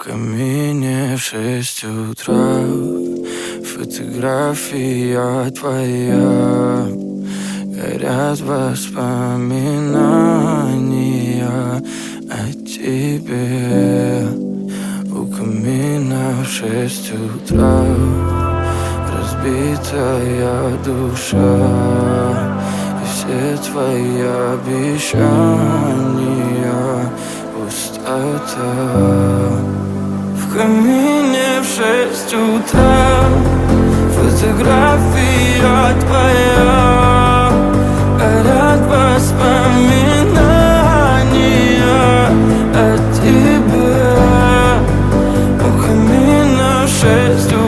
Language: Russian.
камине в 6 утра фотография твоя. Горят воспоминания о тебе. У камина в 6 утра разбитая душа, и все твои обещания пустота. В камине в 6 утра фотография твоя. Горят воспоминания о тебе. У камина в 6 утра